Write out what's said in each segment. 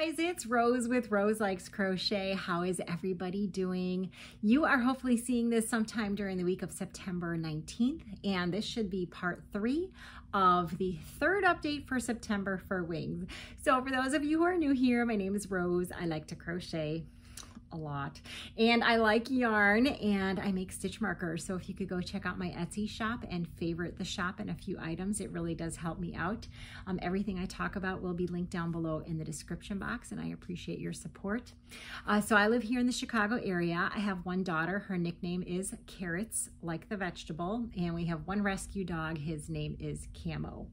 guys, it's Rose with Roselikescrochet. How is everybody doing? You are hopefully seeing this sometime during the week of September 19th, and this should be part 3 of the 3rd update for September for wings. So for those of you who are new here, my name is Rose. I like to crochet a lot, and I like yarn, and I make stitch markers. So if you could go check out my Etsy shop and favorite the shop and a few items, it really does help me out. Everything I talk about will be linked down below in the description box, and I appreciate your support. So I live here in the Chicago area. I have one daughter. Her nickname is Carrots, like the vegetable, and we have one rescue dog. His name is Camo.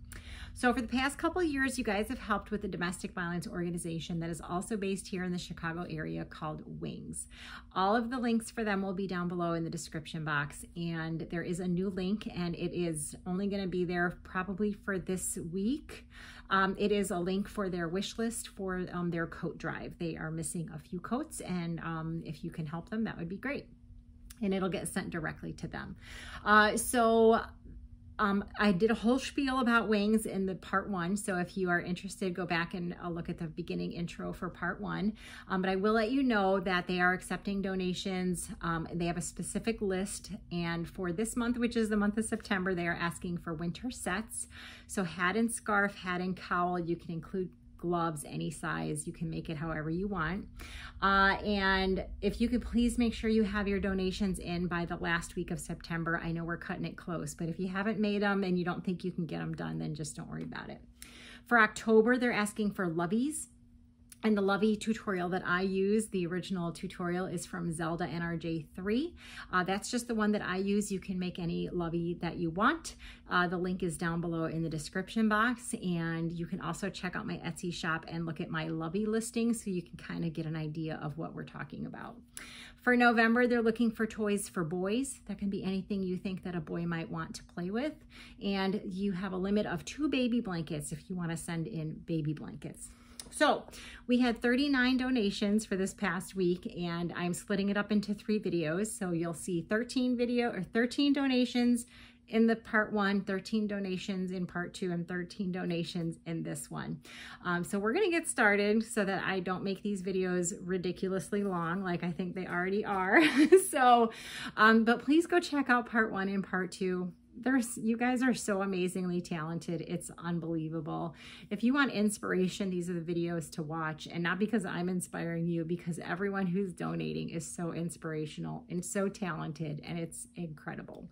So for the past couple of years, you guys have helped with the domestic violence organization that is also based here in the Chicago area called Wings. All of the links for them will be down below in the description box, and there is a new link, and it is only going to be there probably for this week. It is a link for their wish list for their coat drive. They are missing a few coats, and if you can help them, that would be great. And it'll get sent directly to them. I did a whole spiel about wings in the part 1, so if you are interested, go back and look at the beginning intro for part 1. But I will let you know that they are accepting donations. They have a specific list, and for this month, which is the month of September, they are asking for winter sets. So hat and scarf, hat and cowl. You can include gloves, any size. You can make it however you want. And if you could please make sure you have your donations in by the last week of September. I know we're cutting it close, but if you haven't made them and you don't think you can get them done, then just don't worry about it. For October, they're asking for loveys. And the lovey tutorial that I use, the original tutorial, is from Zelda NRJ 3. That's just the one that I use. You can make any lovey that you want. The link is down below in the description box, and you can also check out my Etsy shop and look at my lovey listing so you can kind of get an idea of what we're talking about. For November, they're looking for toys for boys. That can be anything you think that a boy might want to play with. And you have a limit of 2 baby blankets if you want to send in baby blankets. So we had 39 donations for this past week, and I'm splitting it up into 3 videos. So you'll see 13 donations in the part 1, 13 donations in part 2, and 13 donations in this one. So we're going to get started so that I don't make these videos ridiculously long like I think they already are. So, but please go check out part 1 and part 2. You guys are so amazingly talented. It's unbelievable. If you want inspiration, these are the videos to watch, and not because I'm inspiring you, because everyone who's donating is so inspirational and so talented, and it's incredible.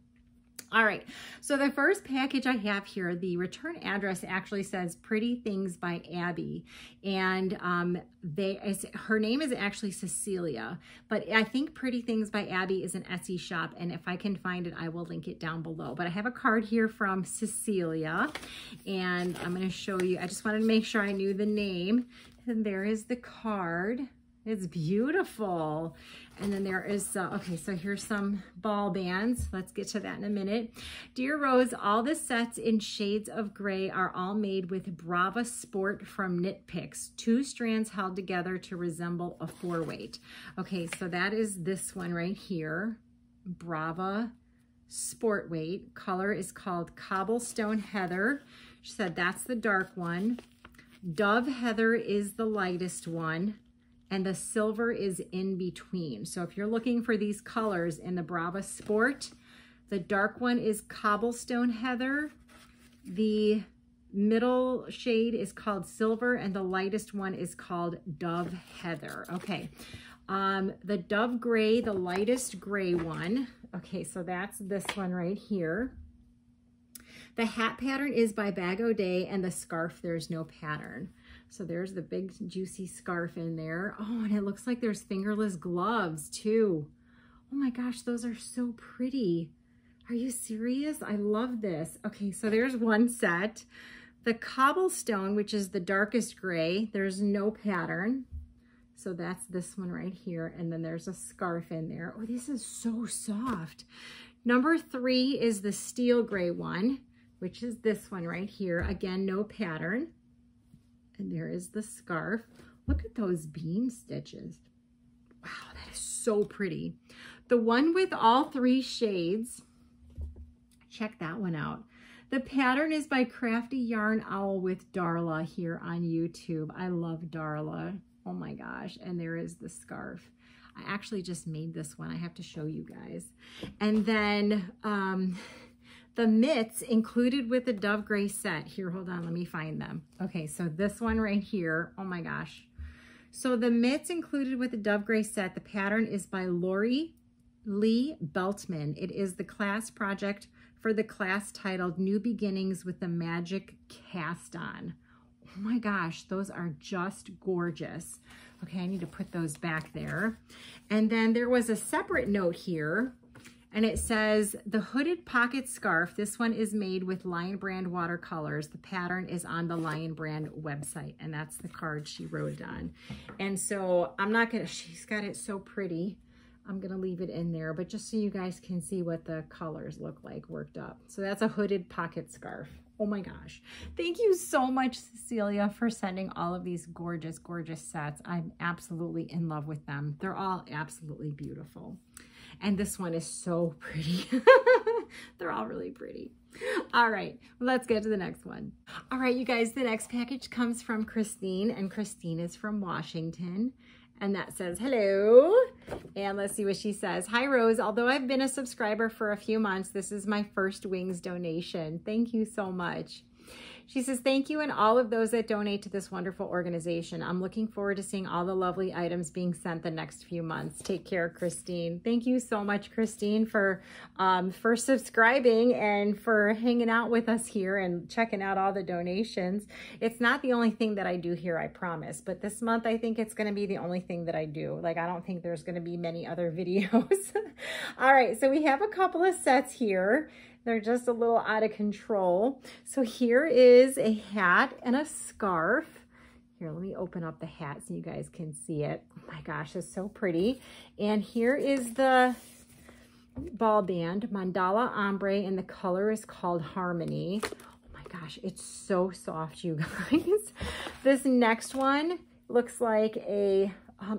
All right, so the first package I have here, the return address actually says Pretty Things by Abby, and her name is actually Cecilia, but I think Pretty Things by Abby is an Etsy shop, and if I can find it, I will link it down below. But I have a card here from Cecilia, and I'm going to show you. I just wanted to make sure I knew the name, and there is the card. It's beautiful. And then there is, okay, so here's some ball bands. Let's get to that in a minute. Dear Rose, all the sets in shades of gray are all made with Brava Sport from Knit Picks. 2 strands held together to resemble a 4-weight. Okay, so that is this one right here. Brava Sport Weight. Color is called Cobblestone Heather. She said that's the dark one. Dove Heather is the lightest one, and the silver is in between. So if you're looking for these colors in the Brava Sport, the dark one is Cobblestone Heather, the middle shade is called Silver, and the lightest one is called Dove Heather. Okay, the Dove Gray, the lightest gray one. Okay, so that's this one right here. The hat pattern is by Bag O'Day, and the scarf, there's no pattern. So there's the big juicy scarf in there. Oh, and it looks like there's fingerless gloves too. Oh my gosh, those are so pretty. Are you serious? I love this. Okay, so there's one set. The Cobblestone, which is the darkest gray, there's no pattern. So that's this one right here. And then there's a scarf in there. Oh, this is so soft. Number 3 is the steel gray one, which is this one right here. Again, no pattern. And there is the scarf. Look at those bean stitches. Wow, that is so pretty. The one with all 3 shades, check that one out. The pattern is by Crafty Yarn Owl with Darla here on YouTube. I love Darla. Oh my gosh. And there is the scarf. I actually just made this one. I have to show you guys. And then the mitts included with the Dove Gray set. Here, hold on, let me find them. Okay, so this one right here, oh my gosh. So the mitts included with the Dove Gray set, the pattern is by Lori Lee Beltman. It is the class project for the class titled New Beginnings with the Magic Cast On. Oh my gosh, those are just gorgeous. Okay, I need to put those back there. And then there was a separate note here, and it says, the hooded pocket scarf, this one is made with Lion Brand watercolors. The pattern is on the Lion Brand website, and that's the card she wrote it on. And so I'm not gonna, she's got it so pretty. I'm gonna leave it in there, but just so you guys can see what the colors look like worked up. So that's a hooded pocket scarf. Oh my gosh. Thank you so much, Cecilia, for sending all of these gorgeous, gorgeous sets. I'm absolutely in love with them. They're all absolutely beautiful. And this one is so pretty. They're all really pretty. All right, let's get to the next one. All right, you guys, the next package comes from Christine, and Christine is from Washington. And that says, hello. And let's see what she says. Hi, Rose. Although I've been a subscriber for a few months, this is my first wings donation. Thank you so much. She says, thank you and all of those that donate to this wonderful organization. I'm looking forward to seeing all the lovely items being sent the next few months. Take care, Christine. Thank you so much, Christine, for subscribing and for hanging out with us here and checking out all the donations. It's not the only thing that I do here, I promise. But this month, I think it's going to be the only thing that I do. Like, I don't think there's going to be many other videos. All right, so we have a couple of sets here. They're just a little out of control. So here is a hat and a scarf. Here, let me open up the hat so you guys can see it. Oh my gosh, it's so pretty. And here is the ball band, mandala ombre, and the color is called Harmony. Oh my gosh, it's so soft, you guys. This next one looks like a,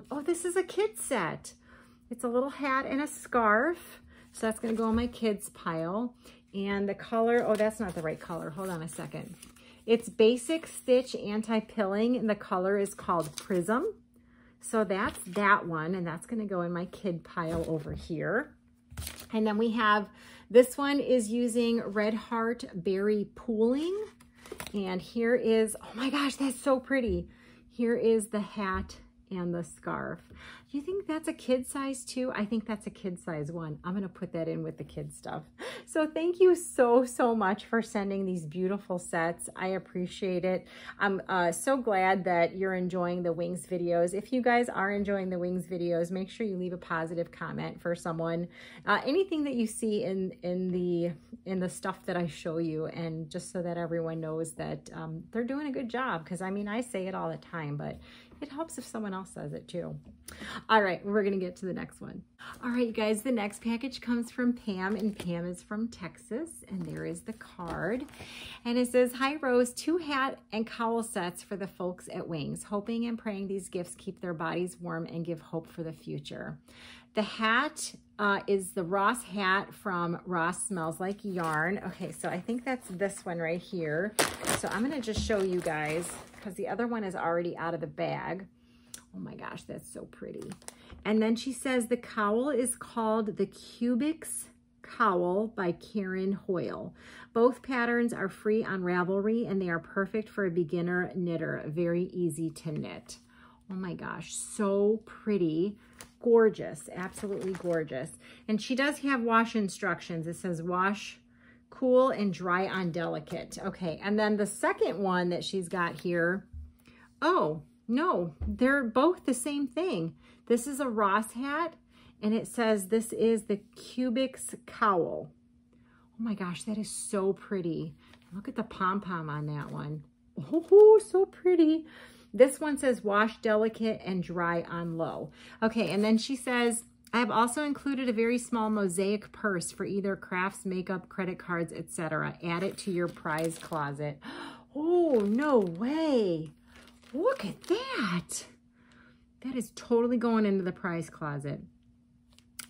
oh, this is a kid set. It's a little hat and a scarf. So that's gonna go in my kids pile. And the color, oh, that's not the right color. Hold on a second. It's Basic Stitch Anti-Pilling, and the color is called Prism. So that's that one, and that's going to go in my kid pile over here. And then we have, this one is using Red Heart Berry Pooling. And here is, oh my gosh, that's so pretty. Here is the hat and the scarf. Do you think that's a kid size too? I think that's a kid size one. I'm gonna put that in with the kid stuff. So thank you so, so much for sending these beautiful sets. I appreciate it. I'm so glad that you're enjoying the wings videos. If you guys are enjoying the wings videos, make sure you leave a positive comment for someone. Anything that you see in the stuff that I show you, and just so that everyone knows that they're doing a good job. Because I mean, I say it all the time, but it helps if someone else says it too. All right, we're gonna get to the next one. All right, you guys, the next package comes from Pam, and Pam is from Texas, and there is the card. And it says, hi, Rose, 2 hat and cowl sets for the folks at Wings, hoping and praying these gifts keep their bodies warm and give hope for the future. The hat is the Ross hat from Ross Smells Like Yarn. Okay, so I think that's this one right here. So I'm gonna just show you guys, because the other one is already out of the bag. Oh my gosh, that's so pretty. And then she says the cowl is called the Cubics Cowl by Karen Hoyle. Both patterns are free on Ravelry, and they are perfect for a beginner knitter. Very easy to knit. Oh my gosh, so pretty. Gorgeous, absolutely gorgeous. And she does have wash instructions. It says wash, cool, and dry on delicate. Okay, and then the second one that she's got here, oh, no, they're both the same thing. This is a Ross hat, and it says this is the Cubics Cowl. Oh my gosh, that is so pretty. Look at the pom-pom on that one. Oh, so pretty. This one says wash delicate and dry on low. Okay, and then she says, I have also included a very small mosaic purse for either crafts, makeup, credit cards, etc. Add it to your prize closet. Oh, no way. Look at that. That is totally going into the prize closet.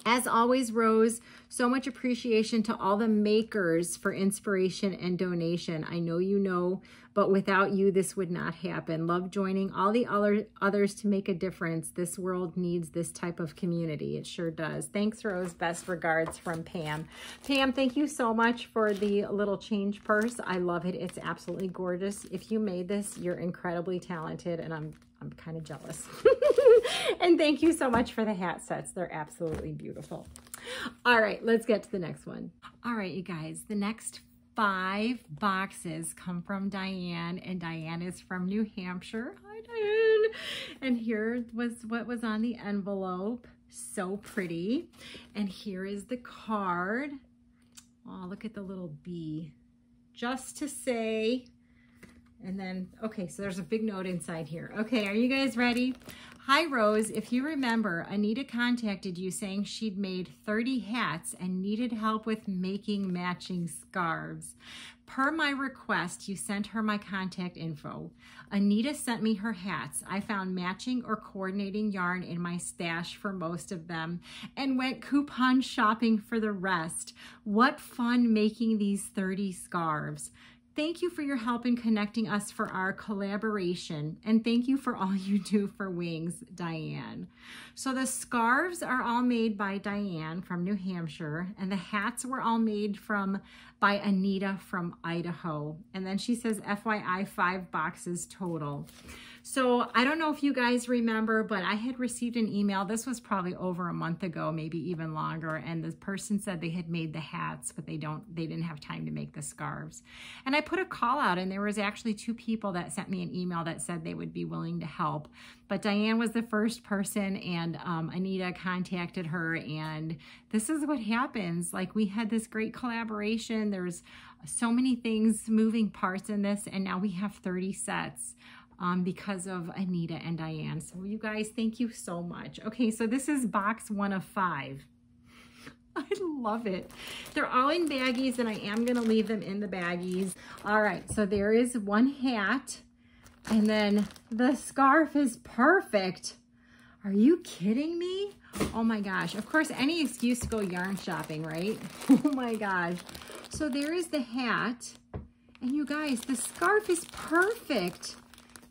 As always, Rose, so much appreciation to all the makers for inspiration and donation. I know you know, but without you, this would not happen. Love joining all the others to make a difference. This world needs this type of community. It sure does. Thanks, Rose. Best regards from Pam. Pam, thank you so much for the little change purse. I love it. It's absolutely gorgeous. If you made this, you're incredibly talented, and I'm kind of jealous. And thank you so much for the hat sets. They're absolutely beautiful. All right, let's get to the next one. All right, you guys, the next 5 boxes come from Diane, and Diane is from New Hampshire. Hi, Diane. And here was what was on the envelope. So pretty. And here is the card. Oh, look at the little bee. Just to say... And then, okay, so there's a big note inside here. Okay, are you guys ready? Hi, Rose. If you remember, Anita contacted you saying she'd made 30 hats and needed help with making matching scarves. Per my request, you sent her my contact info. Anita sent me her hats. I found matching or coordinating yarn in my stash for most of them and went coupon shopping for the rest. What fun making these 30 scarves. Thank you for your help in connecting us for our collaboration, and thank you for all you do for Wings, Diane. So the scarves are all made by Diane from New Hampshire, and the hats were all made by Anita from Idaho. And then she says, FYI, 5 boxes total. So I don't know if you guys remember, but I had received an email. This was probably over a month ago, maybe even longer. And the person said they had made the hats, but they didn't have time to make the scarves. And I put a call out, and there was actually 2 people that sent me an email that said they would be willing to help. But Diane was the first person, and Anita contacted her, and this is what happens. Like, we had this great collaboration. There's so many things, moving parts in this, and now we have 30 sets. Because of Anita and Diane. So you guys, thank you so much. Okay, so this is box 1 of 5. I love it. They're all in baggies, and I am gonna leave them in the baggies. All right, so there is 1 hat, and then the scarf is perfect. Are you kidding me? Oh my gosh. Of course, any excuse to go yarn shopping, right? Oh my gosh. So there is the hat, and you guys, the scarf is perfect.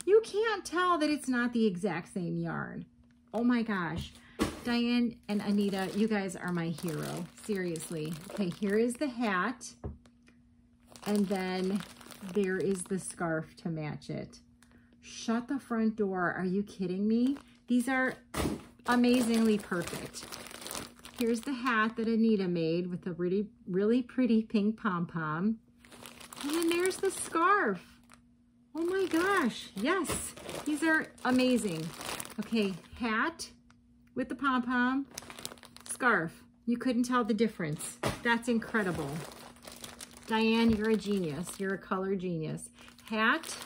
You can't tell that it's not the exact same yarn. Oh my gosh. Diane and Anita, you guys are my hero. Seriously. Okay, here is the hat. And then there is the scarf to match it. Shut the front door. Are you kidding me? These are amazingly perfect. Here's the hat that Anita made with a really pretty pink pom-pom. And then there's the scarf. Oh my gosh, yes, these are amazing. Okay, hat with the pom-pom, scarf. You couldn't tell the difference. That's incredible. Diane, you're a genius. You're a color genius. Hat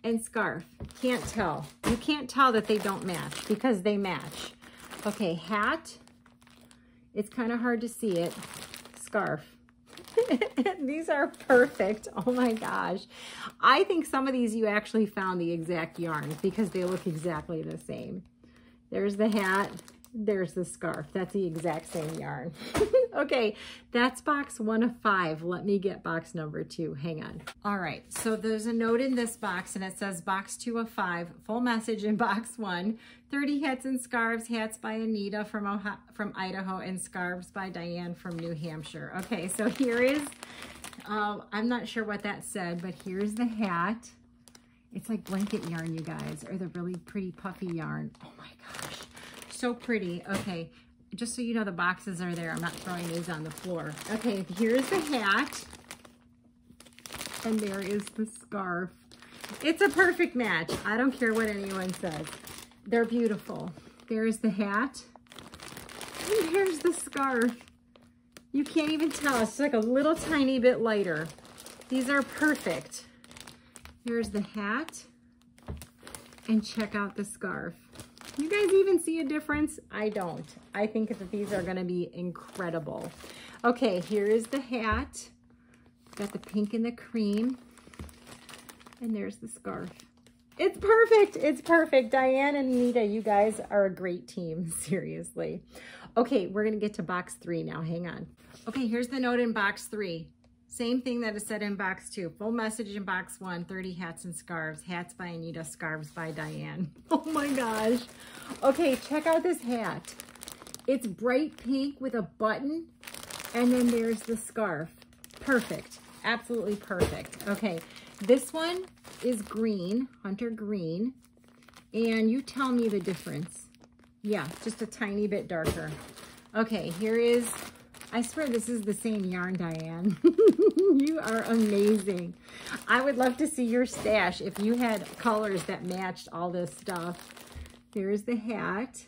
and scarf. Can't tell. You can't tell that they don't match because they match. Okay, hat. It's kind of hard to see it. Scarf. These are perfect. Oh my gosh. I think some of these you actually found the exact yarns because they look exactly the same. There's the hat. There's the scarf. That's the exact same yarn. Okay, that's box 1 of 5. Let me get box number 2. Hang on. All right, so there's a note in this box, and it says box 2 of 5. Full message in box 1. 30 hats and scarves. Hats by Anita from Idaho, and scarves by Diane from New Hampshire. Okay, so here is, I'm not sure what that said, but here's the hat. It's like blanket yarn, you guys, or the really pretty puffy yarn. Oh my gosh. So pretty. Okay, just so you know, the boxes are there. I'm not throwing these on the floor. Okay, here's the hat, and there is the scarf. It's a perfect match. I don't care what anyone says. They're beautiful. There's the hat, and there's the scarf. You can't even tell. It's like a little tiny bit lighter. These are perfect. Here's the hat, and check out the scarf. You guys even see a difference? I don't. I think that these are gonna be incredible. Okay, here is the hat. Got the pink and the cream. And there's the scarf. It's perfect. It's perfect. Diane and Anita, you guys are a great team, seriously. Okay, we're gonna get to box 3 now, hang on. Okay, here's the note in box 3. Same thing that is said in box 2. Full message in box 1, 30 hats and scarves. Hats by Anita, scarves by Diane. Oh my gosh. Okay, check out this hat. It's bright pink with a button, and then there's the scarf. Perfect, absolutely perfect. Okay, this one is green, hunter green, and you tell me the difference. Yeah, just a tiny bit darker. Okay, here is, I swear this is the same yarn, Diane. You are amazing. I would love to see your stash if you had colors that matched all this stuff. There's the hat.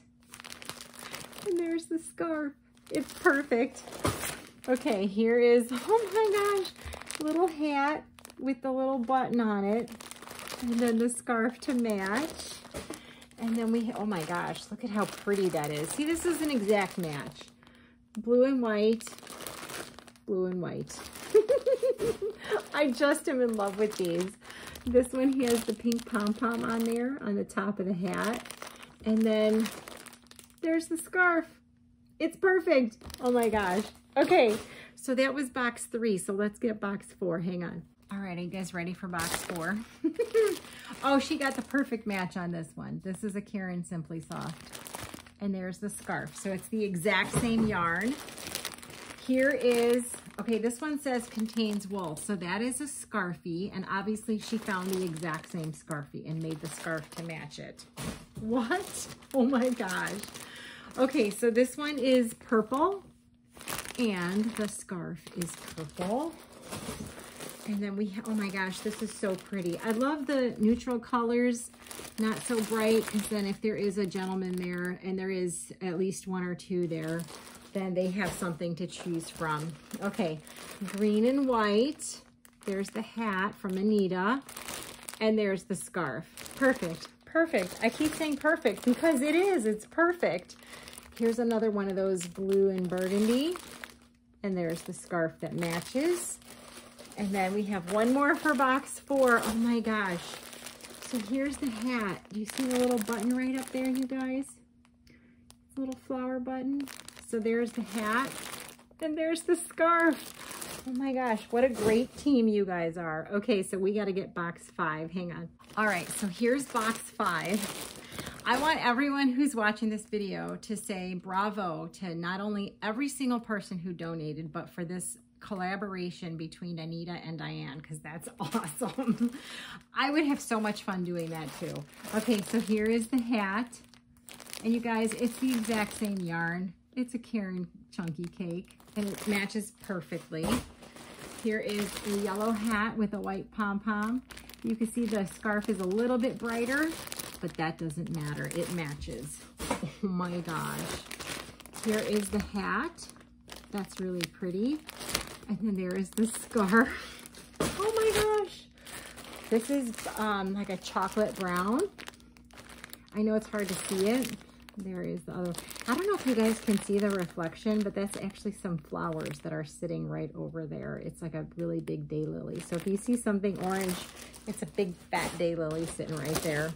And there's the scarf. It's perfect. Okay, here is, oh my gosh, little hat with the little button on it. And then the scarf to match. And then we, oh my gosh, look at how pretty that is. See, this is an exact match. Blue and white, blue and white. I just am in love with these. This one has the pink pom-pom on there on the top of the hat. And then there's the scarf. It's perfect. Oh my gosh. Okay, so that was box 3. So let's get box 4. Hang on. All right, are you guys ready for box 4? Oh, she got the perfect match on this one. This is a Karen Simply Soft. And there's the scarf. So it's the exact same yarn. Here is, okay, this one says contains wool. So that is a scarfie. And obviously she found the exact same scarfie and made the scarf to match it. What? Oh my gosh. Okay, so this one is purple. And the scarf is purple. And then we have, oh my gosh, this is so pretty. I love the neutral colors, not so bright, because then if there is a gentleman there, and there is at least 1 or 2 there, then they have something to choose from. Okay, green and white. There's the hat from Anita, and there's the scarf. Perfect, perfect. I keep saying perfect because it is, it's perfect. Here's another one of those blue and burgundy, and there's the scarf that matches. And then we have one more for box 4. Oh my gosh. So here's the hat. Do you see the little button right up there, you guys? Little flower button. So there's the hat. And there's the scarf. Oh my gosh, what a great team you guys are. Okay, so we got to get box 5. Hang on. All right, so here's box 5. I want everyone who's watching this video to say bravo to not only every single person who donated, but for this collaboration between Anita and Diane, because that's awesome. I would have so much fun doing that too. Okay, so here is the hat. And you guys, it's the exact same yarn. It's a Karen Chunky Cake, and it matches perfectly. Here is a yellow hat with a white pom-pom. You can see the scarf is a little bit brighter, but that doesn't matter. It matches. Oh my gosh. Here is the hat. That's really pretty. And then there is the scarf. Oh my gosh. This is like a chocolate brown. I know it's hard to see it. There is the other. I don't know if you guys can see the reflection, but that's actually some flowers that are sitting right over there. It's like a really big daylily. So if you see something orange, it's a big fat daylily sitting right there.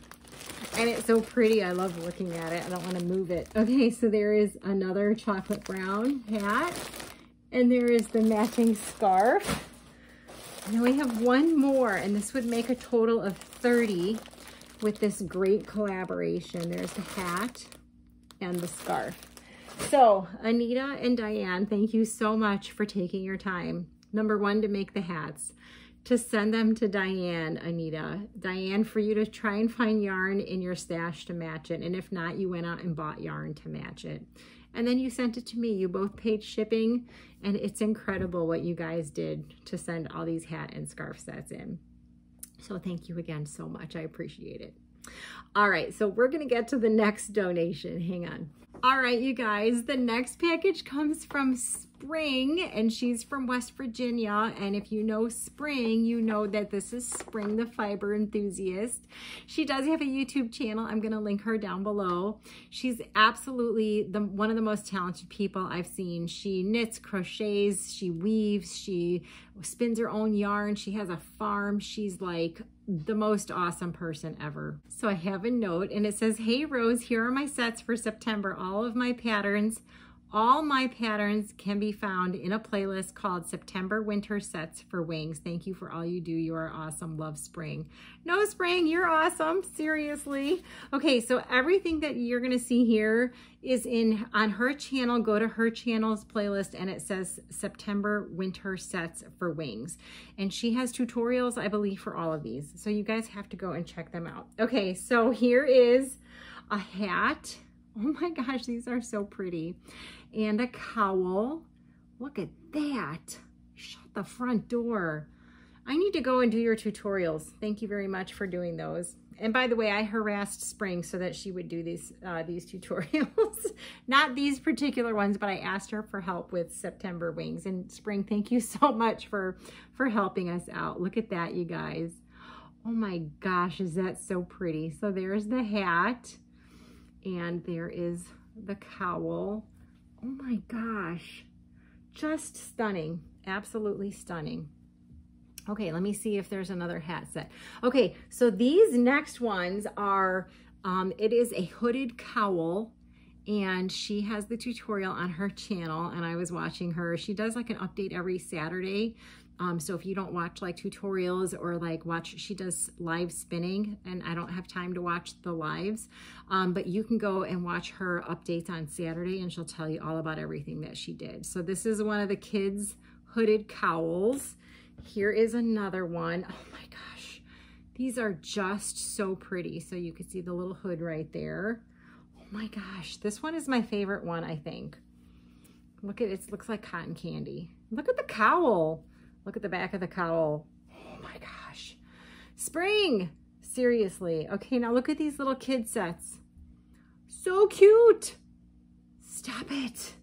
And it's so pretty. I love looking at it. I don't want to move it. Okay, so there is another chocolate brown hat. And there is the matching scarf. And then we have one more, and this would make a total of 30 with this great collaboration. There's the hat and the scarf. So Anita and Diane, thank you so much for taking your time. Number 1, to make the hats, to send them to Diane, Anita. Diane, for you to try and find yarn in your stash to match it. And if not, you went out and bought yarn to match it. And then you sent it to me. You both paid shipping, and it's incredible what you guys did to send all these hat and scarf sets in. So thank you again so much. I appreciate it. All right, so we're gonna get to the next donation. Hang on. All right, you guys, the next package comes from Spring, and she's from West Virginia. And if you know Spring, you know that this is Spring, the fiber enthusiast. She does have a YouTube channel. I'm gonna link her down below. She's absolutely one of the most talented people I've seen. She knits, crochets, she weaves, she spins her own yarn. She has a farm. She's like the most awesome person ever. So I have a note, and it says, "Hey Rose, here are my sets for September. All of my patterns All my patterns can be found in a playlist called September Winter Sets for Wings. Thank you for all you do. You are awesome. Love Spring. No, Spring, you're awesome. Seriously. Okay, so everything that you're going to see here is on her channel. Go to her channel's playlist and it says September Winter Sets for Wings. And she has tutorials, I believe, for all of these. So you guys have to go and check them out. Okay, so here is a hat. Oh my gosh, these are so pretty. And a cowl. Look at that. Shut the front door. I need to go and do your tutorials. Thank you very much for doing those. And by the way, I harassed Spring so that she would do these tutorials. Not these particular ones, but I asked her for help with September wings. And Spring, thank you so much for helping us out. Look at that, you guys. Oh my gosh, is that so pretty? So there's the hat. And there is the cowl. Oh my gosh, just stunning, absolutely stunning. Okay, let me see if there's another hat set. Okay, so these next ones are, it is a hooded cowl, and she has the tutorial on her channel, and I was watching her. She does like an update every Saturday. So if you don't watch like tutorials or like she does live spinning, and I don't have time to watch the lives, but you can go and watch her updates on Saturday and she'll tell you all about everything that she did. So this is one of the kids' hooded cowls. Here is another one. Oh my gosh, these are just so pretty. So you can see the little hood right there. Oh my gosh, this one is my favorite one, I think. Look at it, it looks like cotton candy. Look at the cowl. Look at the back of the cowl. Oh my gosh. Spring, seriously. Okay, now look at these little kid sets. So cute. Stop it.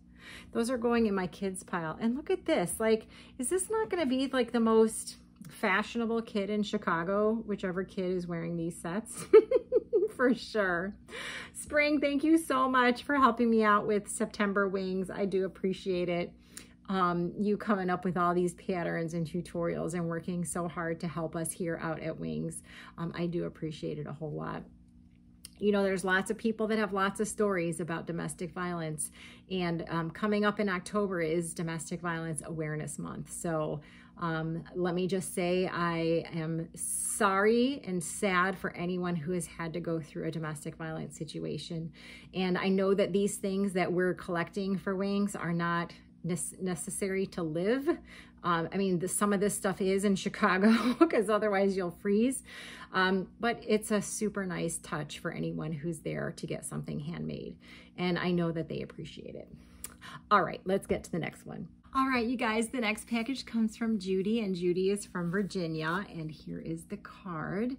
Those are going in my kids pile. And look at this. Like, is this not going to be like the most fashionable kid in Chicago? Whichever kid is wearing these sets. For sure. Spring, thank you so much for helping me out with September wings. I do appreciate it. You coming up with all these patterns and tutorials and working so hard to help us here out at Wings. I do appreciate it a whole lot. You know, there's lots of people that have lots of stories about domestic violence, and coming up in October is Domestic Violence Awareness Month. So let me just say I am sorry and sad for anyone who has had to go through a domestic violence situation. And I know that these things that we're collecting for Wings are not necessary to live. I mean, some of this stuff is in Chicago because otherwise you'll freeze. But it's a super nice touch for anyone who's there to get something handmade. And I know that they appreciate it. All right, let's get to the next one. All right, you guys, the next package comes from Judy, and Judy is from Virginia. And here is the card.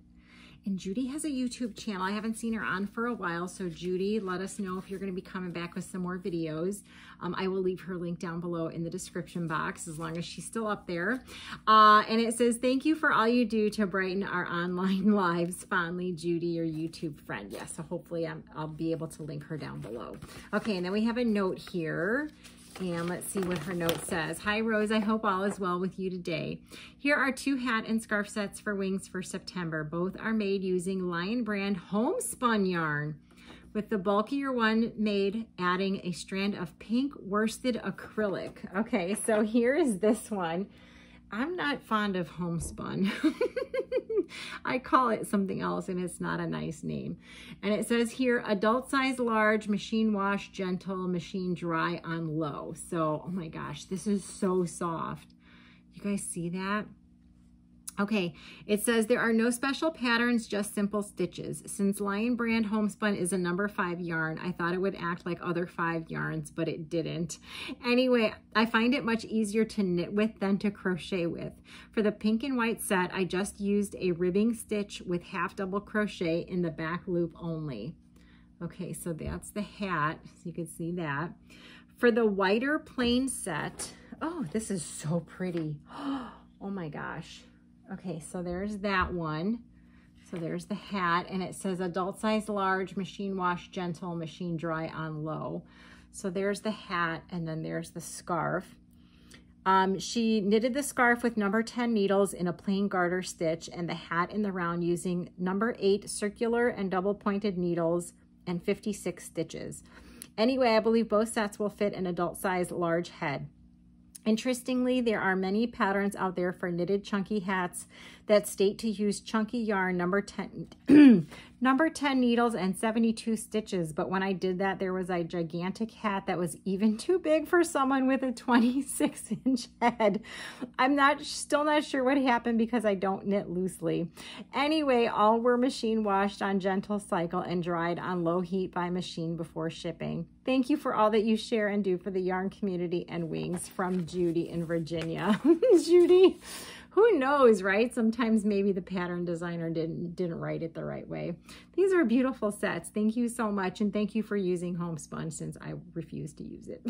And Judy has a YouTube channel. I haven't seen her on for a while. So Judy, let us know if you're going to be coming back with some more videos. I will leave her link down below in the description box as long as she's still up there. And it says, thank you for all you do to brighten our online lives. Fondly, Judy, your YouTube friend. Yeah, so hopefully I'll be able to link her down below. Okay, and then we have a note here. And let's see what her note says. Hi, Rose. I hope all is well with you today. Here are 2 hat and scarf sets for Wings for September. Both are made using Lion brand homespun yarn, with the bulkier one made adding a strand of pink worsted acrylic. Okay, so here is this one. I'm not fond of homespun. I call it something else and it's not a nice name. And it says here, adult size large, machine wash gentle, machine dry on low. So, oh my gosh, this is so soft. You guys see that? Okay, it says there are no special patterns, just simple stitches. Since Lion brand homespun is a number 5 yarn, I thought it would act like other 5 yarns, but it didn't. Anyway, I find it much easier to knit with than to crochet with. For the pink and white set, I just used a ribbing stitch with half double crochet in the back loop only. Okay, so that's the hat, so you can see that. For the whiter plain set, oh, this is so pretty. Oh my gosh. Okay, so there's that one. So there's the hat, and it says adult size large, machine wash gentle, machine dry on low. So there's the hat, and then there's the scarf. She knitted the scarf with number 10 needles in a plain garter stitch, and the hat in the round using number 8 circular and double pointed needles and 56 stitches. Anyway, I believe both sets will fit an adult size large head. Interestingly, there are many patterns out there for knitted chunky hats that state to use chunky yarn number 10 needles and 72 stitches. But when I did that, there was a gigantic hat that was even too big for someone with a 26-inch head. I'm still not sure what happened because I don't knit loosely. Anyway, all were machine washed on gentle cycle and dried on low heat by machine before shipping. Thank you for all that you share and do for the yarn community and wings, from Judy in Virginia. Judy, who knows, right? Sometimes maybe the pattern designer didn't write it the right way. These are beautiful sets. Thank you so much, and thank you for using homespun since I refuse to use it.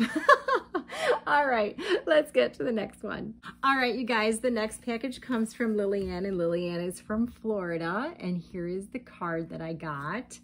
All right, let's get to the next one. All right, you guys, the next package comes from Lillian, and Lillian is from Florida, and here is the card that I got.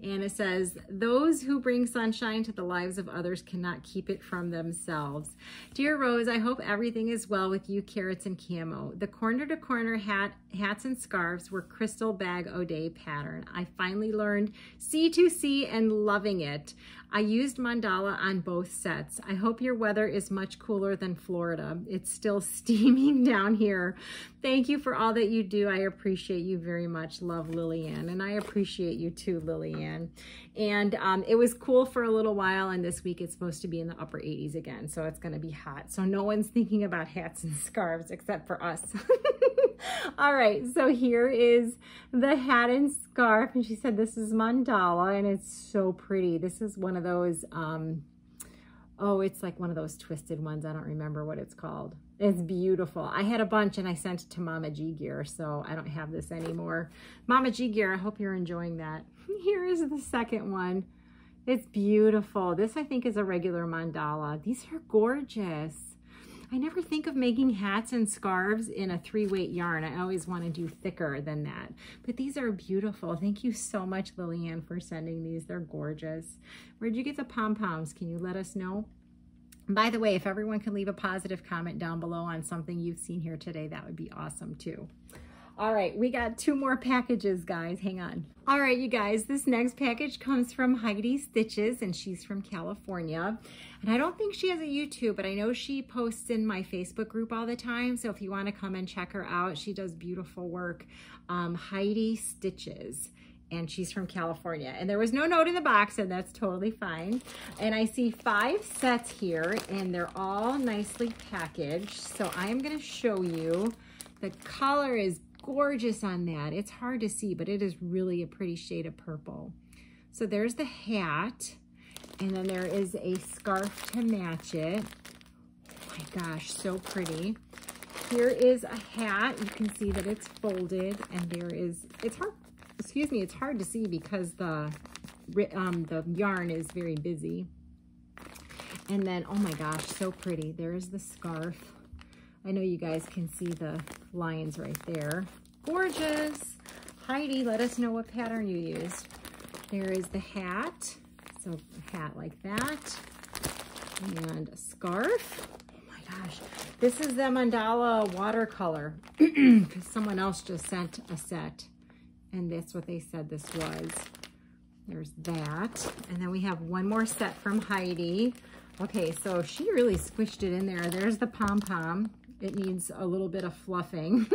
And it says, those who bring sunshine to the lives of others cannot keep it from themselves. Dear Rose, I hope everything is well with you, carrots and camo. The corner to corner hats and scarves were crystal bag O'Day pattern. I finally learned C2C and loving it. I used mandala on both sets. I hope your weather is much cooler than Florida. It's still steaming down here. Thank you for all that you do. I appreciate you very much. Love, Lillian. And I appreciate you too, Lillian. And it was cool for a little while, and this week it's supposed to be in the upper 80s again, so it's going to be hot. So no one's thinking about hats and scarves except for us. All right, so here is the hat and scarf, and she said this is mandala, and it's so pretty. This is one of those, oh, it's like one of those twisted ones. I don't remember what it's called. It's beautiful. I had a bunch, and I sent it to Mama G Gear, so I don't have this anymore. Mama G Gear, I hope you're enjoying that. Here is the second one. It's beautiful. This, I think, is a regular mandala. These are gorgeous. I never think of making hats and scarves in a 3-weight yarn. I always want to do thicker than that. But these are beautiful. Thank you so much, Lillian, for sending these. They're gorgeous. Where'd you get the pom-poms? Can you let us know? By the way, if everyone can leave a positive comment down below on something you've seen here today, that would be awesome too. All right, we got 2 more packages, guys. Hang on. All right, you guys, this next package comes from Heidi Stitches, and she's from California. And I don't think she has a YouTube, but I know she posts in my Facebook group all the time. So if you want to come and check her out, she does beautiful work. Heidi Stitches. And she's from California. And there was no note in the box, and that's totally fine. And I see 5 sets here, and they're all nicely packaged. So I'm gonna show you. The color is gorgeous on that. It's hard to see, but it is really a pretty shade of purple. So there's the hat, and then there is a scarf to match it. Oh my gosh, so pretty. Here is a hat. You can see that it's folded, and there is, it's hard, excuse me, it's hard to see because the yarn is very busy. And then, oh my gosh, so pretty. There's the scarf. I know you guys can see the lines right there. Gorgeous. Heidi, let us know what pattern you used. There is the hat. So a hat like that. And a scarf. Oh my gosh. This is the mandala watercolor. Because someone else just sent a set. And that's what they said this was. There's that. And then we have one more set from Heidi. Okay, so she really squished it in there. There's the pom-pom. It needs a little bit of fluffing.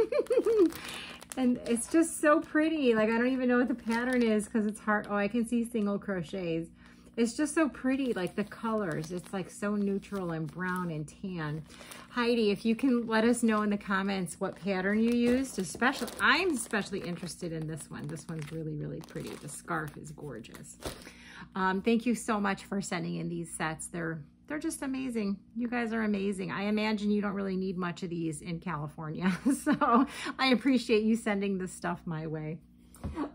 And it's just so pretty. Like, I don't even know what the pattern is because it's hard. Oh, I can see single crochets. It's just so pretty, like the colors. It's like so neutral and brown and tan. Heidi, if you can let us know in the comments what pattern you used, I'm especially interested in this one. This one's really, really pretty. The scarf is gorgeous. Thank you so much for sending in these sets. They're just amazing. You guys are amazing. I imagine you don't really need much of these in California. So I appreciate you sending this stuff my way.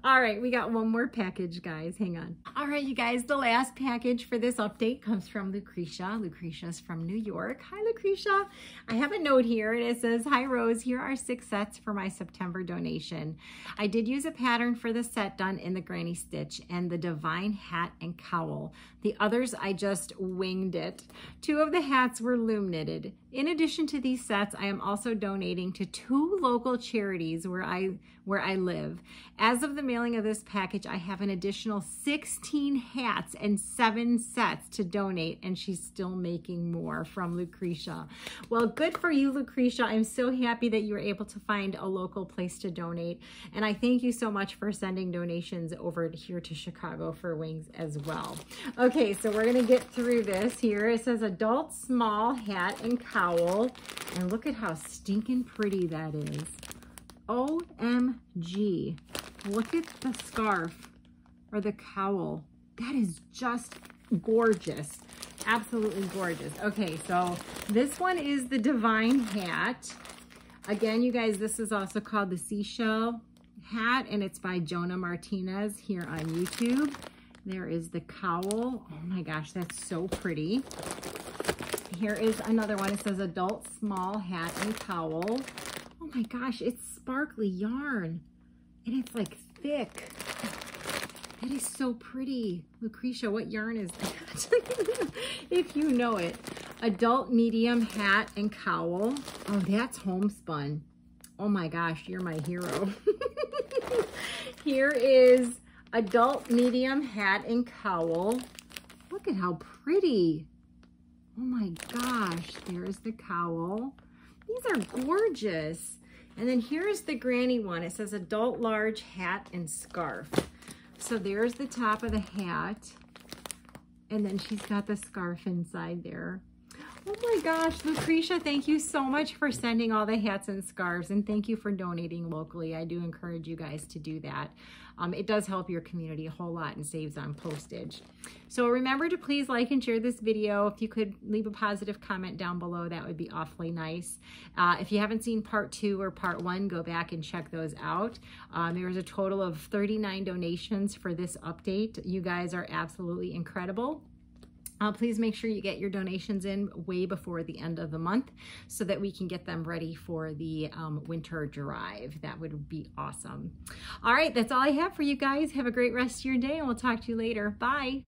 All right, we got one more package, guys. Hang on. All right, you guys, the last package for this update comes from Lucretia. Lucretia's from New York. Hi, Lucretia. I have a note here, and it says, hi, Rose. Here are 6 sets for my September donation. I did use a pattern for the set done in the granny stitch and the divine hat and cowl. The others, I just winged it. 2 of the hats were loom knitted. In addition to these sets, I am also donating to 2 local charities where I live. As of the mailing of this package, I have an additional 16 hats and 7 sets to donate, and she's still making more from Lucretia. Well, good for you, Lucretia. I'm so happy that you were able to find a local place to donate, and I thank you so much for sending donations over here to Chicago for wings as well. Okay, so we're gonna get through this here. It says adult small hat and cowl, and look at how stinking pretty that is. OMG, look at the scarf or the cowl. That is just gorgeous, absolutely gorgeous. Okay, so this one is the Divine hat. Again, you guys, this is also called the Seashell hat, and it's by Jonah Martinez here on YouTube. There is the cowl. Oh my gosh, that's so pretty. Here is another one. It says adult small hat and cowl. Oh my gosh, it's sparkly yarn, and it's like thick. That is so pretty. Lucretia, what yarn is that? If you know it. Adult medium hat and cowl. Oh, that's homespun. Oh my gosh, you're my hero. Here is adult medium hat and cowl. Look at how pretty. Oh my gosh, there's the cowl. These are gorgeous. And then here's the granny one. It says adult large hat and scarf. So there's the top of the hat. And then she's got the scarf inside there. Oh my gosh, Lucretia, thank you so much for sending all the hats and scarves, and thank you for donating locally. I do encourage you guys to do that. It does help your community a whole lot and saves on postage. So remember to please like and share this video. If you could leave a positive comment down below, that would be awfully nice. If you haven't seen part 2 or part 1, go back and check those out. There was a total of 39 donations for this update. You guys are absolutely incredible. Please make sure you get your donations in way before the end of the month so that we can get them ready for the winter drive. That would be awesome. All right, that's all I have for you guys. Have a great rest of your day, and we'll talk to you later. Bye.